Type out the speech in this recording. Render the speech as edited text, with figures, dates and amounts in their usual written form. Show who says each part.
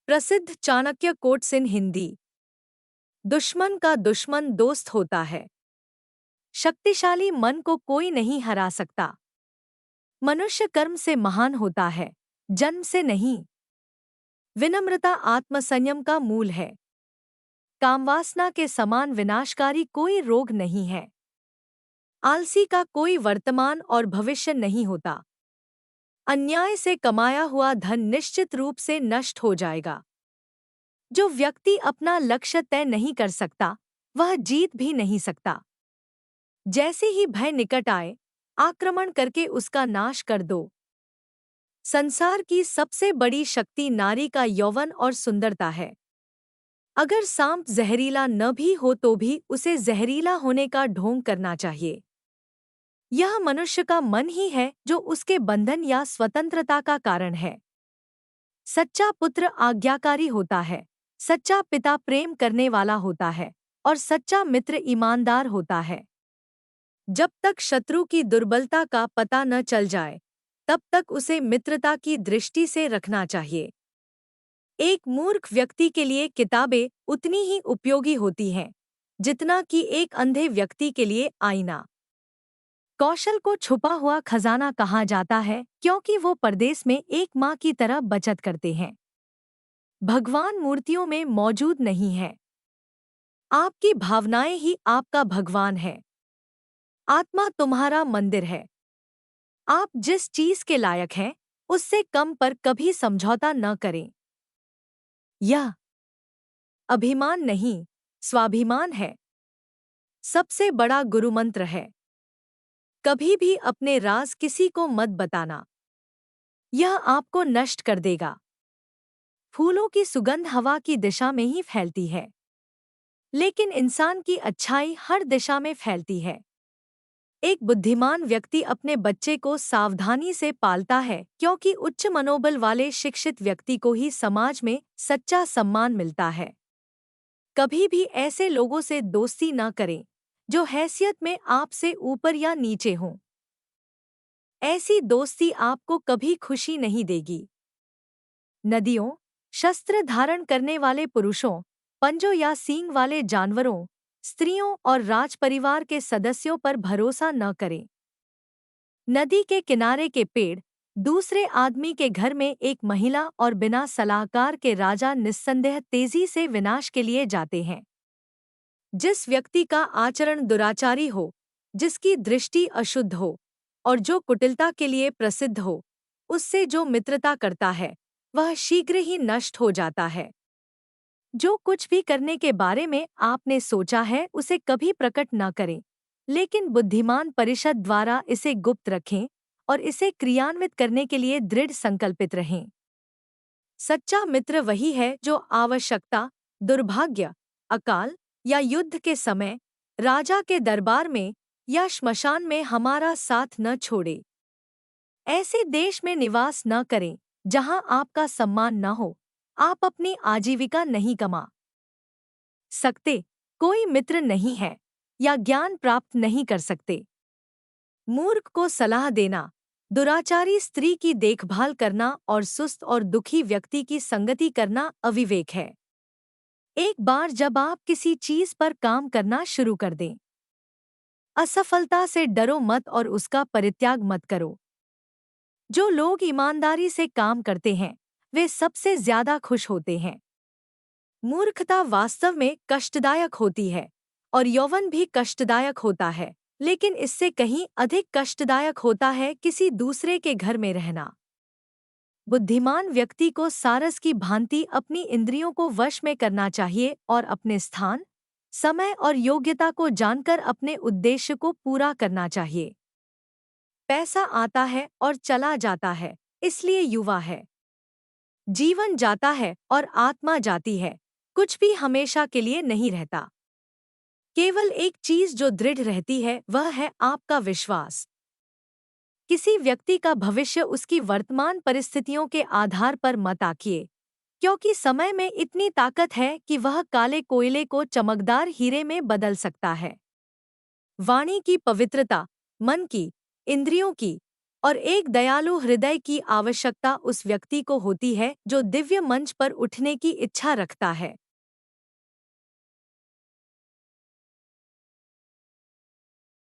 Speaker 1: प्रसिद्ध Chanakya quotes in Hindi. दुश्मन का दुश्मन दोस्त होता है। शक्तिशाली मन को कोई नहीं हरा सकता। मनुष्य कर्म से महान होता है, जन्म से नहीं। विनम्रता आत्मसंयम का मूल है। कामवासना के समान विनाशकारी कोई रोग नहीं है। आलसी का कोई वर्तमान और भविष्य नहीं होता। अन्याय से कमाया हुआ धन निश्चित रूप से नष्ट हो जाएगा। जो व्यक्ति अपना लक्ष्य तय नहीं कर सकता, वह जीत भी नहीं सकता। जैसे ही भय निकट आए, आक्रमण करके उसका नाश कर दो। संसार की सबसे बड़ी शक्ति नारी का यौवन और सुंदरता है। अगर सांप जहरीला न भी हो तो भी उसे जहरीला होने का ढोंग करना चाहिए। यह मनुष्य का मन ही है जो उसके बंधन या स्वतंत्रता का कारण है। सच्चा पुत्र आज्ञाकारी होता है, सच्चा पिता प्रेम करने वाला होता है और सच्चा मित्र ईमानदार होता है। जब तक शत्रु की दुर्बलता का पता न चल जाए, तब तक उसे मित्रता की दृष्टि से रखना चाहिए। एक मूर्ख व्यक्ति के लिए किताबें उतनी ही उपयोगी होती हैं, जितना कि एक अंधे व्यक्ति के लिए आईना। कौशल को छुपा हुआ खजाना कहा जाता है क्योंकि वो परदेश में एक माँ की तरह बचत करते हैं। भगवान मूर्तियों में मौजूद नहीं है। आपकी भावनाएं ही आपका भगवान है। आत्मा तुम्हारा मंदिर है। आप जिस चीज के लायक हैं, उससे कम पर कभी समझौता न करें। यह अभिमान नहीं, स्वाभिमान है। सबसे बड़ा गुरुमंत्र है। कभी भी अपने राज किसी को मत बताना। यह आपको नष्ट कर देगा। फूलों की सुगंध हवा की दिशा में ही फैलती है, लेकिन इंसान की अच्छाई हर दिशा में फैलती है। एक बुद्धिमान व्यक्ति अपने बच्चे को सावधानी से पालता है क्योंकि उच्च मनोबल वाले शिक्षित व्यक्ति को ही समाज में सच्चा सम्मान मिलता है। कभी भी ऐसे लोगों से दोस्ती न करें जो हैसियत में आपसे ऊपर या नीचे हों। ऐसी दोस्ती आपको कभी खुशी नहीं देगी। नदियों, शस्त्र धारण करने वाले पुरुषों, पंजों या सींग वाले जानवरों, स्त्रियों और राजपरिवार के सदस्यों पर भरोसा न करें। नदी के किनारे के पेड़, दूसरे आदमी के घर में एक महिला और बिना सलाहकार के राजा निस्संदेह तेजी से विनाश के लिए जाते हैं। जिस व्यक्ति का आचरण दुराचारी हो, जिसकी दृष्टि अशुद्ध हो और जो कुटिलता के लिए प्रसिद्ध हो, उससे जो मित्रता करता है, वह शीघ्र ही नष्ट हो जाता है। जो कुछ भी करने के बारे में आपने सोचा है उसे कभी प्रकट न करें, लेकिन बुद्धिमान परिषद द्वारा इसे गुप्त रखें और इसे क्रियान्वित करने के लिए दृढ़ संकल्पित रहें। सच्चा मित्र वही है जो आवश्यकता, दुर्भाग्य, अकाल या युद्ध के समय, राजा के दरबार में या श्मशान में हमारा साथ न छोड़े। ऐसे देश में निवास न करें जहां आपका सम्मान न हो। आप अपनी आजीविका नहीं कमा सकते, कोई मित्र नहीं है या ज्ञान प्राप्त नहीं कर सकते। मूर्ख को सलाह देना, दुराचारी स्त्री की देखभाल करना और सुस्त और दुखी व्यक्ति की संगति करना अविवेक है। एक बार जब आप किसी चीज पर काम करना शुरू कर दें, असफलता से डरो मत और उसका परित्याग मत करो। जो लोग ईमानदारी से काम करते हैं, वे सबसे ज्यादा खुश होते हैं। मूर्खता वास्तव में कष्टदायक होती है और यौवन भी कष्टदायक होता है, लेकिन इससे कहीं अधिक कष्टदायक होता है किसी दूसरे के घर में रहना। बुद्धिमान व्यक्ति को सारस की भांति अपनी इंद्रियों को वश में करना चाहिए और अपने स्थान, समय और योग्यता को जानकर अपने उद्देश्य को पूरा करना चाहिए। पैसा आता है और चला जाता है, इसलिए युवा है। जीवन जाता है और आत्मा जाती है, कुछ भी हमेशा के लिए नहीं रहता। केवल एक चीज जो दृढ़ रहती है वह है आपका विश्वास। किसी व्यक्ति का भविष्य उसकी वर्तमान परिस्थितियों के आधार पर मत आंकिए, क्योंकि समय में इतनी ताकत है कि वह काले कोयले को चमकदार हीरे में बदल सकता है। वाणी की पवित्रता, मन की, इंद्रियों की और एक दयालु हृदय की आवश्यकता उस व्यक्ति को होती है जो दिव्य मंच पर उठने की इच्छा रखता है।